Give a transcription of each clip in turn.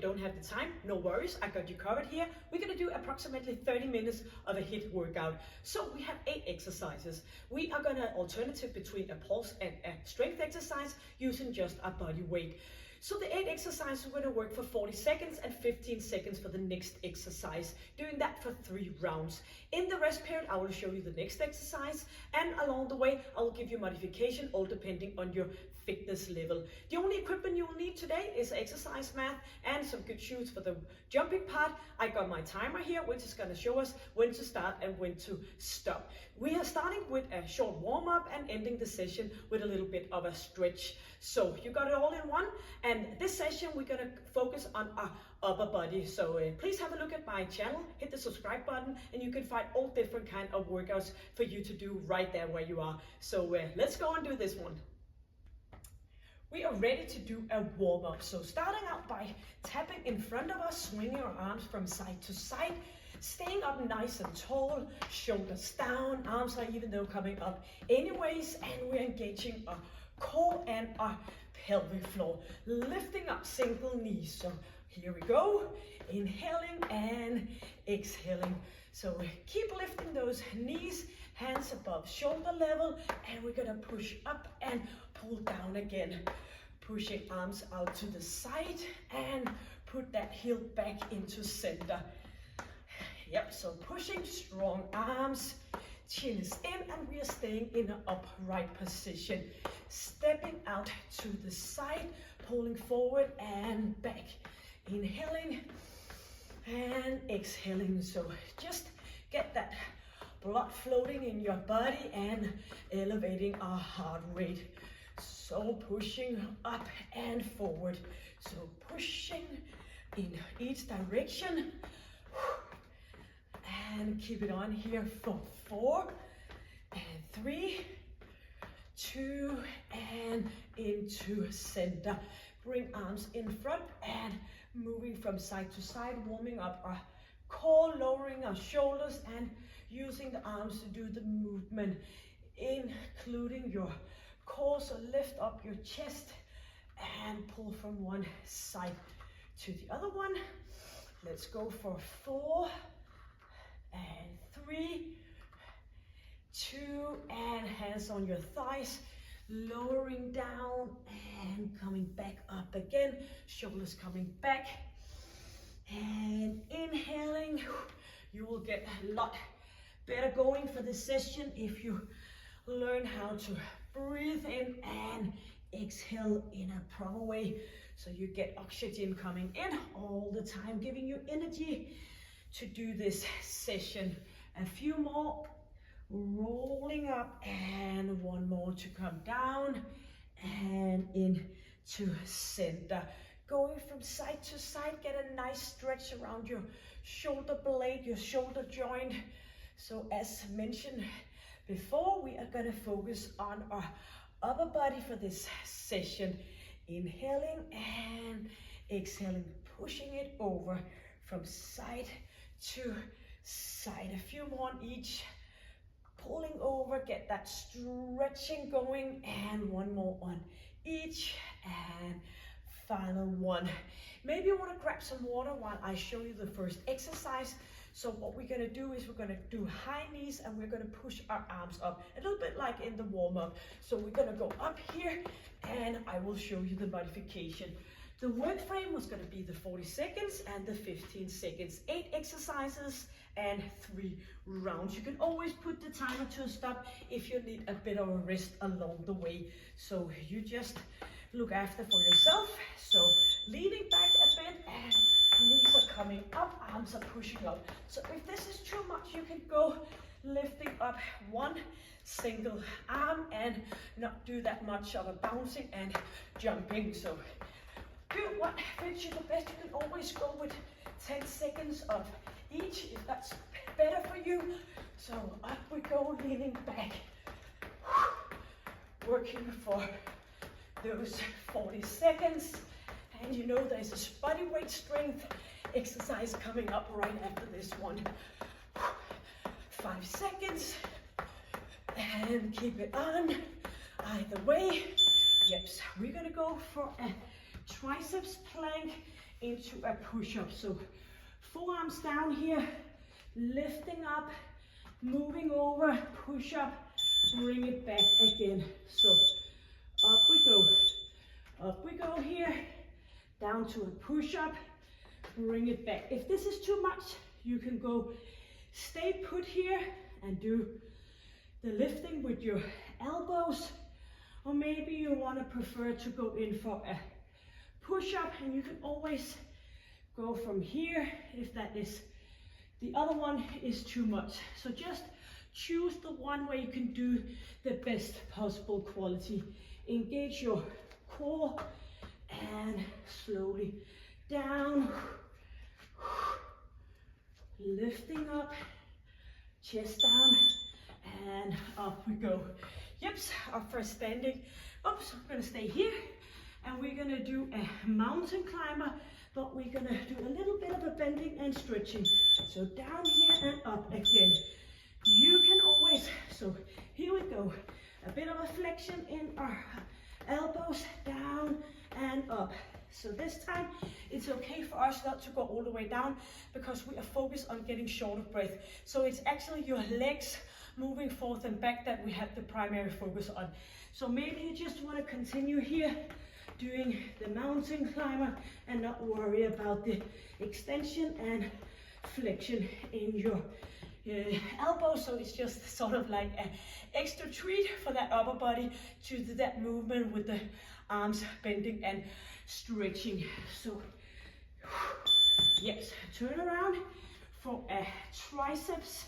you don't have the time, no worries, I got you covered here. We're gonna do approximately 30 minutes of a HIIT workout. So we have 8 exercises. We are gonna alternative between a pulse and a strength exercise using just our body weight. So the 8 exercises, we're gonna work for 40 seconds and 15 seconds for the next exercise, doing that for 3 rounds. In the rest period, I will show you the next exercise, and along the way, I will give you modification, all depending on your fitness level. The only equipment you will need today is exercise mat and some good shoes for the jumping part. I got my timer here, which is gonna show us when to start and when to stop. We are starting with a short warm-up and ending the session with a little bit of a stretch. So you got it all in one, and this session we're gonna focus on our upper body. So please have a look at my channel, hit the subscribe button, and you can find all different kind of workouts for you to do right there where you are. So let's go and do this one. We are ready to do a warm-up. So starting out by tapping in front of us, swinging our arms from side to side, staying up nice and tall, shoulders down, arms are even though coming up anyways, and we're engaging our core and our pelvic floor, lifting up single knees. So here we go, inhaling and exhaling. So keep lifting those knees, hands above shoulder level, and we're gonna push up and pull down again. Pushing arms out to the side and put that heel back into center. Yep, so pushing, strong arms, chin is in, and we are staying in an upright position. Stepping out to the side, pulling forward and back. Inhaling and exhaling. So just get that blood floating in your body and elevating our heart rate. So pushing up and forward. So pushing in each direction. And keep it on here for 4 and 3, 2, and into center. Bring arms in front and moving from side to side, warming up our core, lowering our shoulders, and using the arms to do the movement, including your core. So lift up your chest and pull from one side to the other one. Let's go for 4 and 3, 2, and hands on your thighs, lowering down and coming back up again, shoulders coming back, and inhaling. You will get a lot better going for this session if you learn how to breathe in and exhale in a proper way, so you get oxygen coming in all the time, giving you energy to do this session. A few more, rolling up, and one more to come down and into center. Going from side to side, get a nice stretch around your shoulder blade, your shoulder joint. So as mentioned before, we are gonna focus on our upper body for this session. Inhaling and exhaling, pushing it over from side to side. A few more on each. Pulling over, get that stretching going, and one more on each, and final one. Maybe you want to grab some water while I show you the first exercise. So what we're going to do is we're going to do high knees, and we're going to push our arms up, a little bit like in the warm-up. So we're going to go up here, and I will show you the modification. The work frame was going to be the 40 seconds and the 15 seconds, 8 exercises and 3 rounds. You can always put the timer to a stop if you need a bit of a rest along the way. So you just look after for yourself. So leaning back a bit, and knees are coming up, arms are pushing up. So if this is too much, you can go lifting up one single arm and not do that much of a bouncing and jumping. So do what fits you the best. You can always go with 10 seconds of each if that's better for you. So up we go, leaning back, working for those 40 seconds. And you know there's a bodyweight strength exercise coming up right after this one. 5 seconds, and keep it on either way. Yep, so we're gonna go for a triceps plank into a push-up. So forearms down here, lifting up, moving over, push up, bring it back again. So up we go here, down to a push-up, bring it back. If this is too much, you can go stay put here and do the lifting with your elbows, or maybe you want to prefer to go in for a push-up, and you can always go from here if that is, the other one is too much. So just choose the one where you can do the best possible quality. Engage your core and slowly down, lifting up, chest down, and up we go. Yep, our first standing. Oops, I'm gonna stay here, and we're gonna do a mountain climber, but we're gonna do a little bit of a bending and stretching. So down here and up again. You can always, so here we go. A bit of a flexion in our elbows, down and up. So this time, it's okay for us not to go all the way down, because we are focused on getting short of breath. So it's actually your legs moving forth and back that we have the primary focus on. So maybe you just want to continue here doing the mountain climber and not worry about the extension and flexion in your elbow. So it's just sort of like an extra treat for that upper body to do that movement with the arms bending and stretching. So yes, turn around for a triceps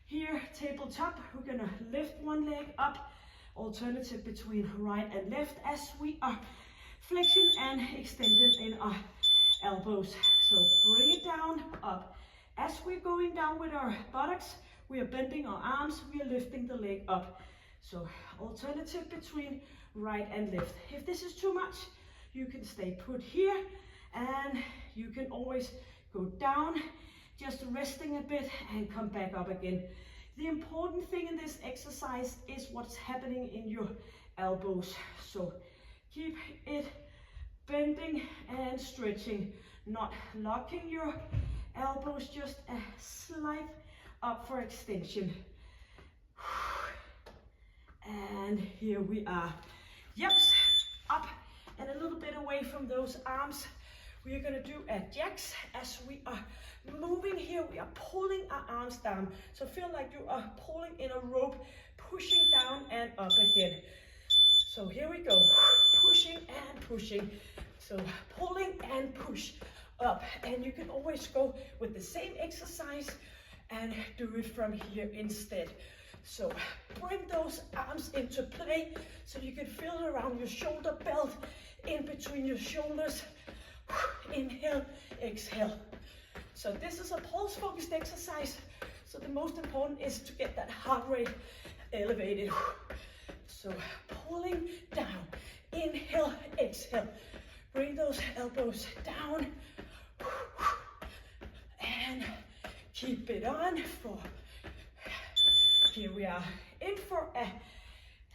here, tabletop. We're gonna lift one leg up, alternative between right and left as we are flexing and extending in our elbows. So bring it down, up. As we're going down with our buttocks, we are bending our arms, we are lifting the leg up. So alternative between right and left. If this is too much, you can stay put here, and you can always go down, just resting a bit and come back up again. The important thing in this exercise is what's happening in your elbows. So keep it bending and stretching, not locking your elbows, just a slight up for extension. And here we are. Yep, up and a little bit away from those arms. We are gonna do a jacks. As we are moving here, we are pulling our arms down. So feel like you are pulling in a rope, pushing down and up again. So here we go, pushing and pushing. So pulling and push up, and you can always go with the same exercise and do it from here instead. So bring those arms into play so you can feel it around your shoulder belt, in between your shoulders. Inhale, exhale. So this is a pulse focused exercise, so the most important is to get that heart rate elevated. So pulling down, inhale, exhale. Bring those elbows down and keep it on for, here we are, in for a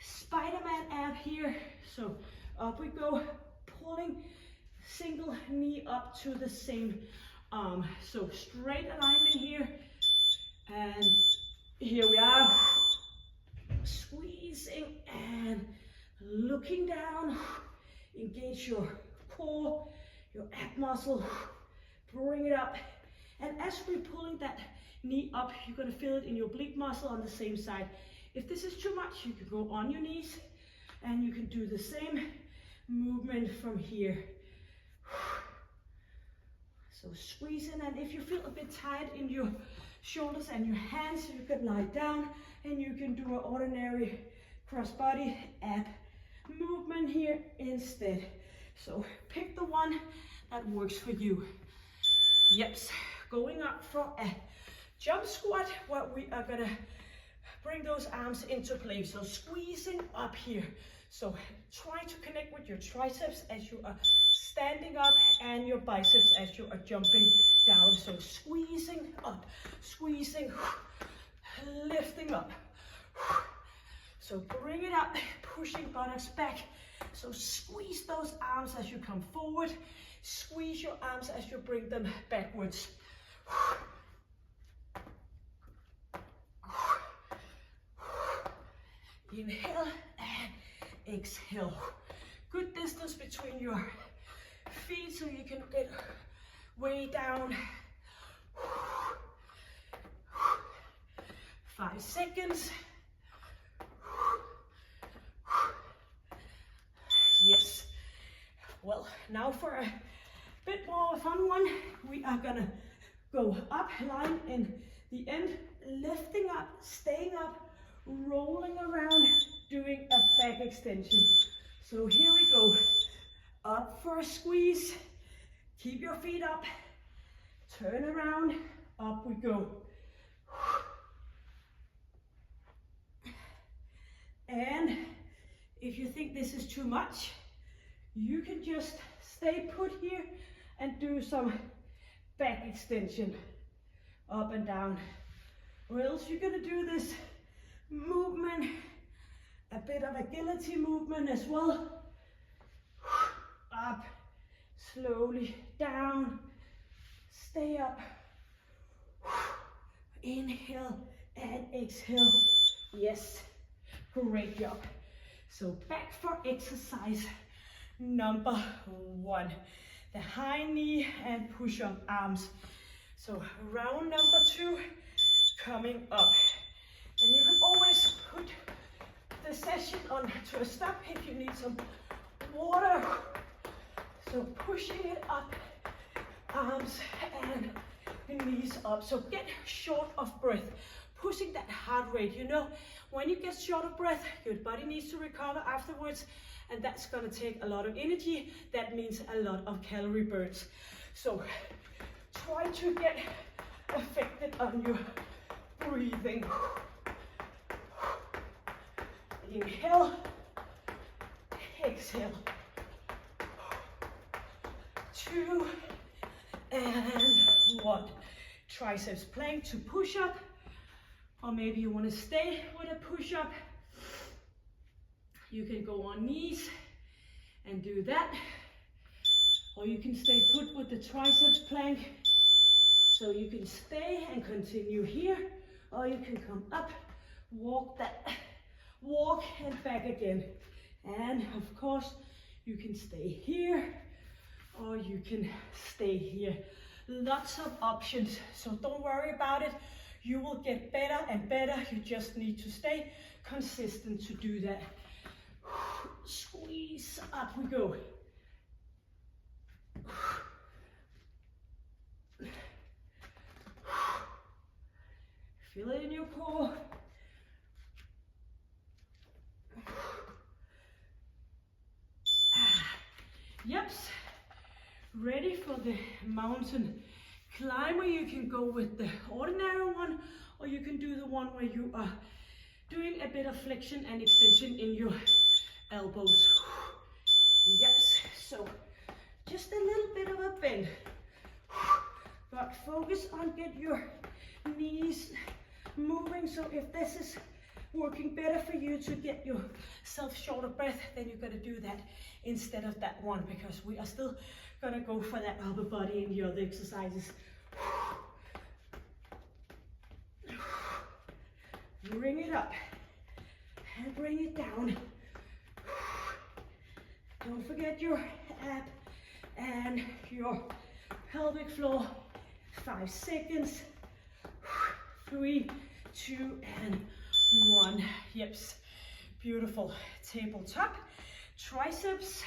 Spiderman ab here. So up we go, pulling single knee up to the same arm. So straight alignment here, and here we are, squeezing and looking down. Engage your core, your ab muscle, bring it up. And as we're pulling that knee up, you're gonna feel it in your oblique muscle on the same side. If this is too much, you can go on your knees, and you can do the same movement from here. So squeezing, and if you feel a bit tight in your shoulders and your hands, you can lie down and you can do an ordinary cross-body ab movement here instead. So pick the one that works for you. Yep, going up for a jump squat, where we are gonna bring those arms into play. So squeezing up here. So try to connect with your triceps as you are standing up and your biceps as you are jumping down. So squeezing up, squeezing, lifting up. So bring it up, pushing buttocks back So squeeze those arms as you come forward. Squeeze your arms as you bring them backwards. Inhale and exhale. Good distance between your feet so you can get way down. 5 seconds. Yes. Well, now for a bit more fun one, we are gonna go up, line in the end, lifting up, staying up, rolling around, doing a back extension. So here we go. Up for a squeeze. Keep your feet up. Turn around. Up we go. And if you think this is too much, you can just stay put here and do some back extension. Up and down. Or else you're gonna do this movement, a bit of agility movement as well. Up, slowly down, stay up. Inhale and exhale. Yes, great job. So back for exercise number 1. The high knee and push-up arms. So round number 2 coming up. And you can always put the session on to a stop if you need some water. So pushing it up, arms and knees up. So get short of breath, pushing that heart rate. You know, when you get short of breath, your body needs to recover afterwards, and that's gonna take a lot of energy. That means a lot of calorie burns. So try to get affected on your breathing. Inhale, exhale. 2 and 1. Triceps plank to push up, or maybe you want to stay with a push up. You can go on knees and do that, or you can stay put with the triceps plank. So you can stay and continue here, or you can come up, walk and back again. And of course, you can stay here, or you can stay here. Lots of options, so don't worry about it. You will get better and better. You just need to stay consistent to do that. Squeeze, up we go. Feel it in your core. Yep. Ready for the mountain climber. You can go with the ordinary one, or you can do the one where you are doing a bit of flexion and extension in your elbows. Yes, so just a little bit of a bend, but focus on get your knees moving. So if this is working better for you to get yourself short of breath, then you're gonna do that instead of that one, because we are still gonna go for that upper body in the other exercises. Bring it up and bring it down. Don't forget your ab and your pelvic floor. 5 seconds. 3, 2, and 1. Yep, beautiful. Tabletop, triceps,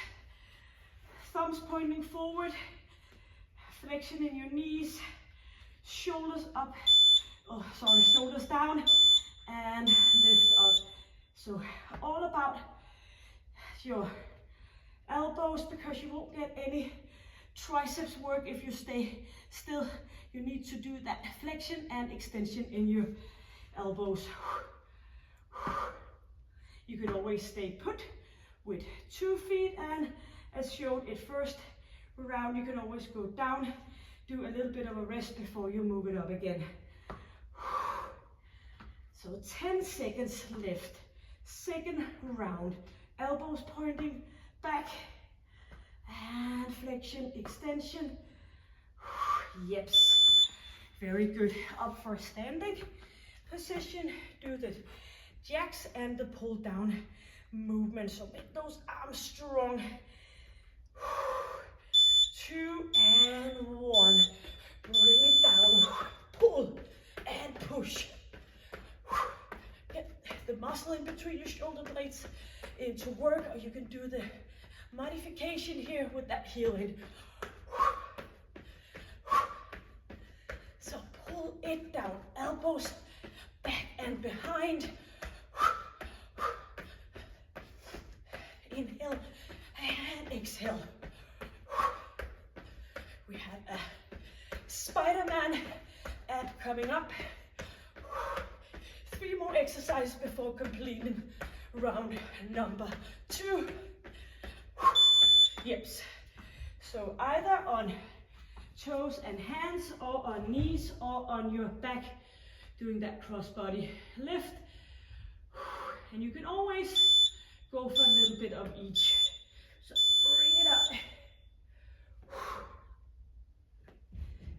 thumbs pointing forward, flexion in your knees, shoulders up, shoulders down, and lift up. So all about your elbows, because you won't get any triceps work if you stay still. You need to do that flexion and extension in your elbows. You can always stay put with 2 feet, and as shown at first round, you can always go down, do a little bit of a rest before you move it up again. So 10 seconds left. Second round, elbows pointing, back, and flexion, extension. Yes, very good. Up for standing position. Do the jacks and the pull down movement. So make those arms strong. 2 and 1. Bring it down. Pull and push. Get the muscle in between your shoulder blades into work, or you can do the modification here with that heel in. So pull it down, elbows back and behind. Inhale and exhale. We have a Spiderman ab coming up. 3 more exercises before completing round number 2. Yes. So either on toes and hands, or on knees, or on your back, doing that crossbody lift. And you can always go for a little bit of each. So bring it up.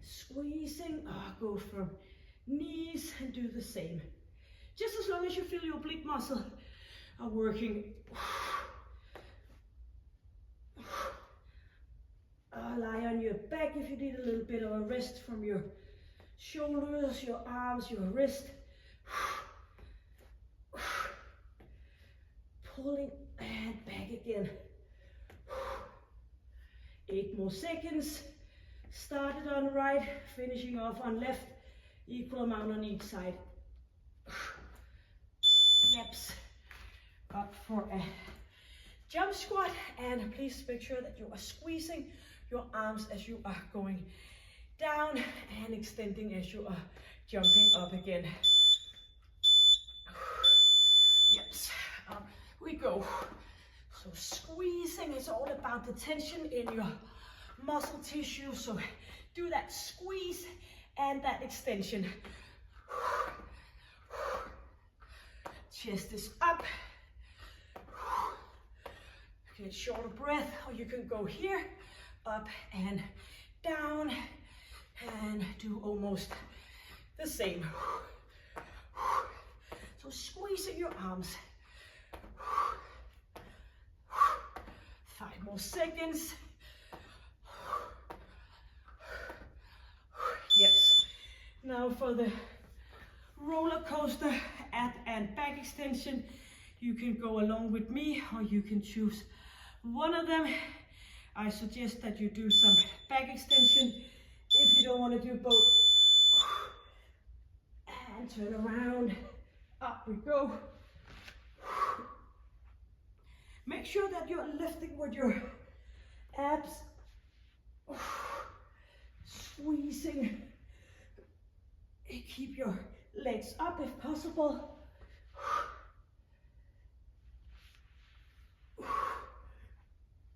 Squeezing, go from knees and do the same. Just as long as you feel your oblique muscle are working. Lie on your back if you need a little bit of a rest from your shoulders, your arms, your wrist. Pulling and back again. 8 more seconds. Started on right, finishing off on left. Equal amount on each side. Yeps. Up for a jump squat, and please make sure that you are squeezing your arms as you are going down and extending as you are jumping up again. Yes, up we go. So squeezing is all about the tension in your muscle tissue. So do that squeeze and that extension. Chest is up. Get shorter breath, or you can go here, up and down, and do almost the same. So squeezing your arms. 5 more seconds. Yes. Now for the roller coaster ab and back extension, you can go along with me, or you can choose one of them. I suggest that you do some back extension if you don't want to do both. And turn around, up we go. Make sure that you're lifting with your abs, squeezing. Keep your legs up if possible.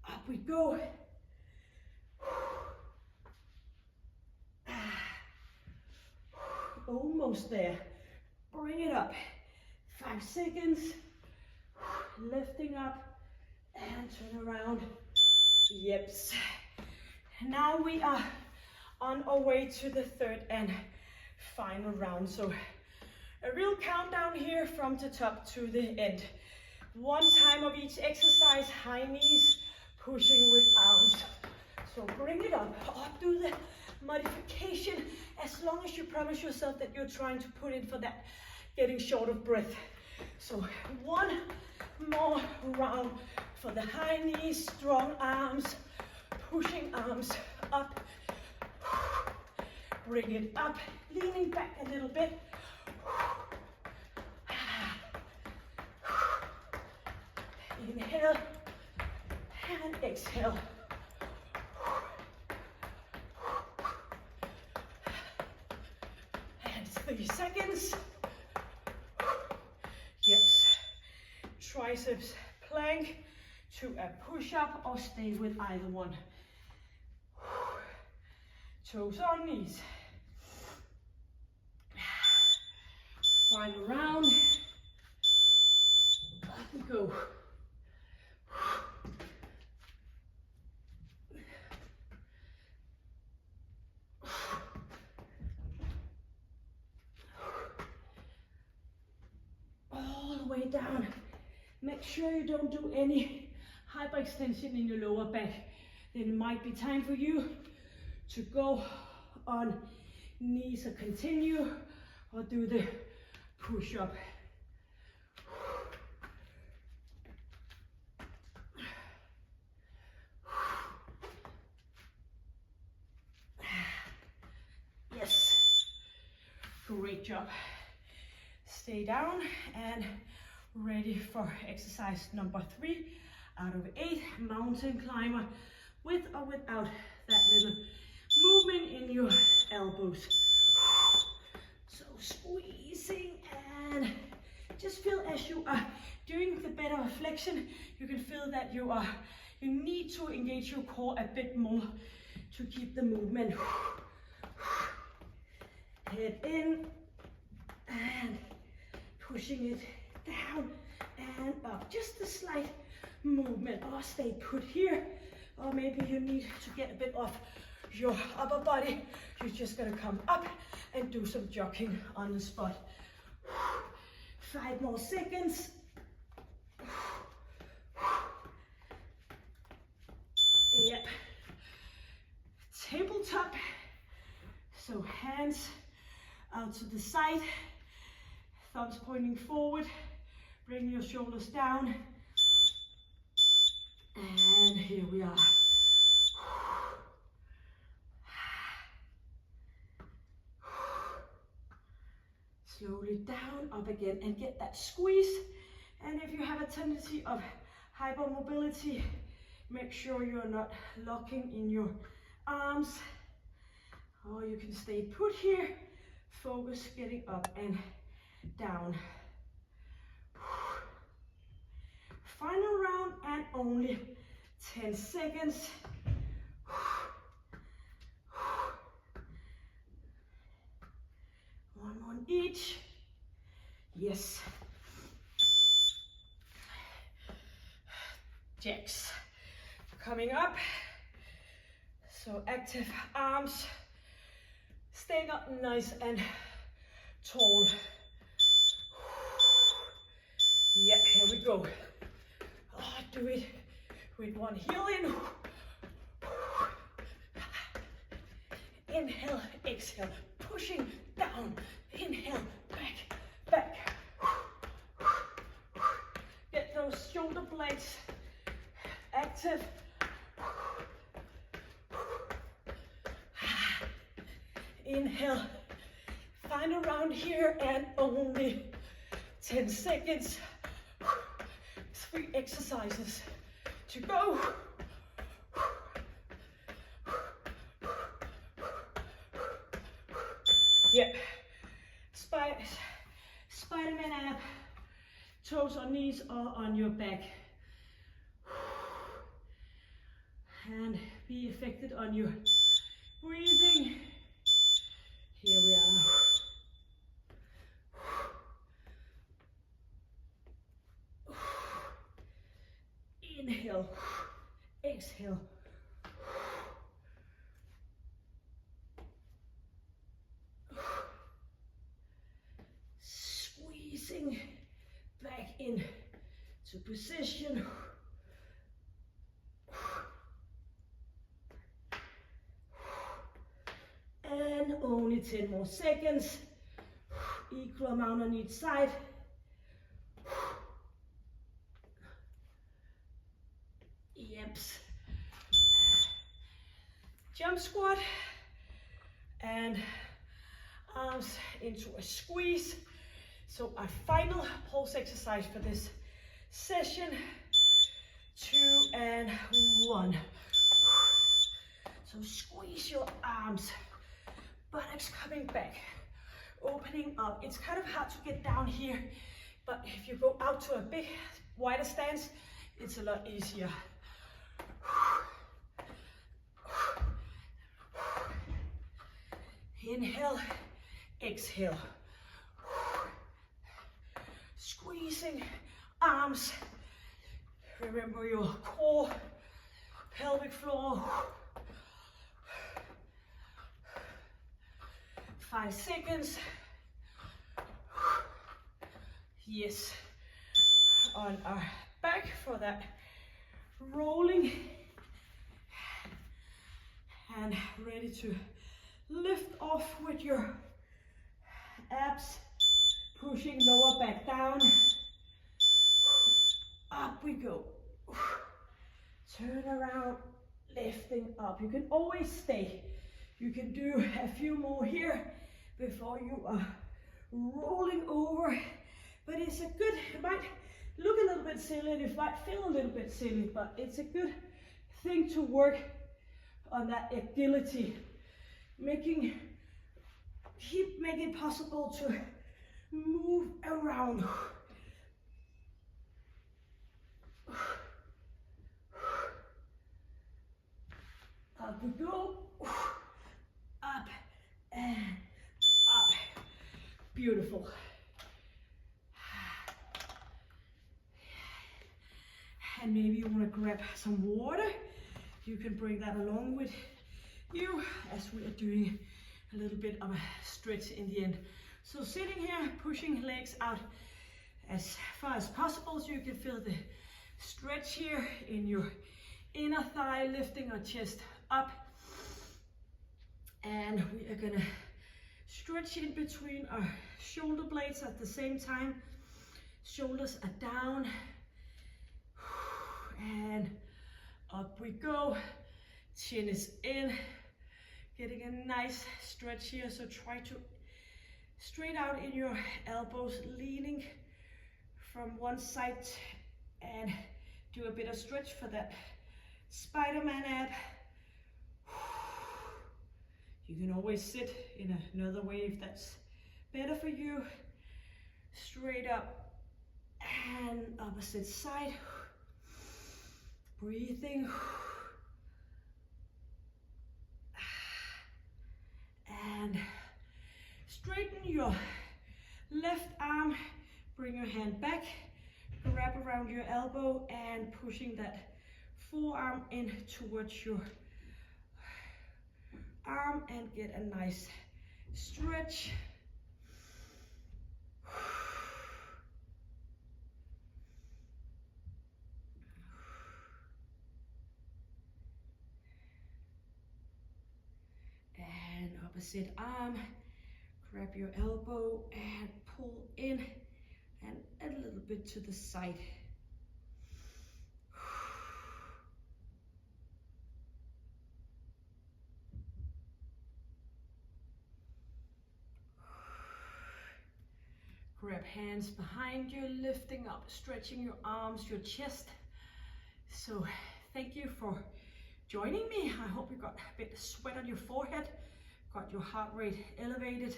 Up we go. Almost there. Bring it up. 5 seconds. Lifting up and turn around. Yeps. Now we are on our way to the 3rd and final round. So a real countdown here from the top to the end. 1 time of each exercise, high knees, pushing with arms. So bring it up, do the modification as long as you promise yourself that you're trying to put in for that getting short of breath. So 1 more round for the high knees, strong arms, pushing arms up. Bring it up, leaning back a little bit. Inhale and exhale. And 3 seconds. Yes. Triceps plank to a push-up, or stay with either one. Toes on knees. Final round. Up we go. make sure you don't do any hyperextension in your lower back. Then it might be time for you to go on knees or continue, or do the push-up. Yes, great job. Stay down and ready for exercise number 3 out of 8, mountain climber, with or without that little movement in your elbows. So squeezing, and just feel as you are doing the better flexion, you can feel that you need to engage your core a bit more to keep the movement. Head in and pushing it down and up. Just a slight movement, or stay put here, or maybe you need to get a bit of your upper body. You're just gonna come up and do some jogging on the spot. 5 more seconds. Yep. Tabletop. So hands out to the side, thumbs pointing forward, bring your shoulders down, and here we are. Slowly down, up again, and get that squeeze. And if you have a tendency of hypermobility, make sure you're not locking in your arms, or you can stay put here. Focus getting up and down. Final round, and only 10 seconds. One on each. Yes. Jacks coming up. So active arms, staying up nice and tall. Yeah, here we go. Do it with one heel in. Inhale, exhale, pushing down. Inhale, back, back. Get those shoulder blades active. Inhale, final round here, and only 10 seconds. 3 exercises to go. Yeah, Spiderman ab, toes or knees or on your back. And be affected on your breathing. Here we are. Inhale, exhale. Squeezing back in to position. And only 10 more seconds. Equal amount on each side. Yeps. Jump squat and arms into a squeeze. So our final pulse exercise for this session. 2 and 1. So squeeze your arms, buttocks coming back, opening up. It's kind of hard to get down here, but if you go out to a big, wider stance, it's a lot easier. Inhale, exhale. Squeezing arms. Remember your core, pelvic floor. 5 seconds. Yes. On our work for that rolling, and ready to lift off with your abs, pushing lower back down. Up we go. Turn around, lifting up. You can always stay. You can do a few more here before you are rolling over. But it's a good, it might look a little bit silly and it might feel a little bit silly, but it's a good thing to work on that agility. Make it possible to move around. Up we go, up and up. Beautiful. And maybe you want to grab some water. You can bring that along with you as we are doing a little bit of a stretch in the end. So sitting here, pushing legs out as far as possible so you can feel the stretch here in your inner thigh, lifting our chest up. And we are gonna stretch in between our shoulder blades at the same time. Shoulders are down. And up we go. Chin is in. Getting a nice stretch here. So try to straight out in your elbows, leaning from one side, and do a bit of stretch for that Spiderman ab. You can always sit in another way if that's better for you. Straight up and opposite side. Breathing. And straighten your left arm. Bring your hand back. Wrap around your elbow and pushing that forearm in towards your arm and get a nice stretch. And opposite arm, grab your elbow and pull in and a little bit to the side. Grab hands behind you, lifting up, stretching your arms, your chest. So thank you for joining me. I hope you got a bit of sweat on your forehead, got your heart rate elevated,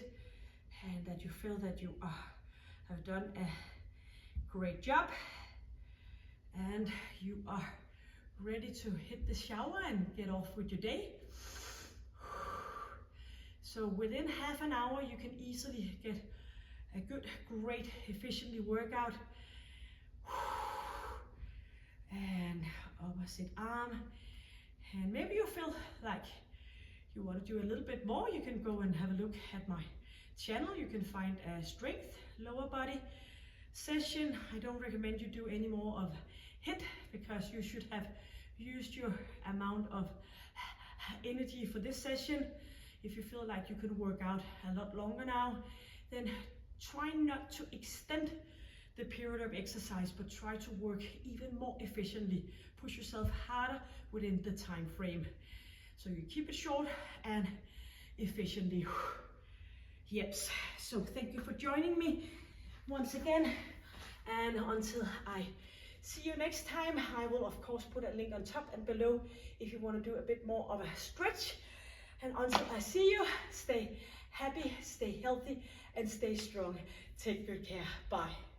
and that you feel that you have done a great job. And you are ready to hit the shower and get off with your day. So within half an hour, you can easily get a good, great, efficiently workout. And opposite arm. And maybe you feel like you want to do a little bit more. You can go and have a look at my channel. You can find a strength lower body session. I don't recommend you do any more of Hiit because you should have used your amount of energy for this session. If you feel like you could work out a lot longer now, then try not to extend the period of exercise, but try to work even more efficiently. Push yourself harder within the time frame. So you keep it short and efficiently. Yes, so thank you for joining me once again. And until I see you next time, I will of course put a link on top and below if you want to do a bit more of a stretch. And until I see you, stay happy, stay healthy, and stay strong. Take good care. Bye.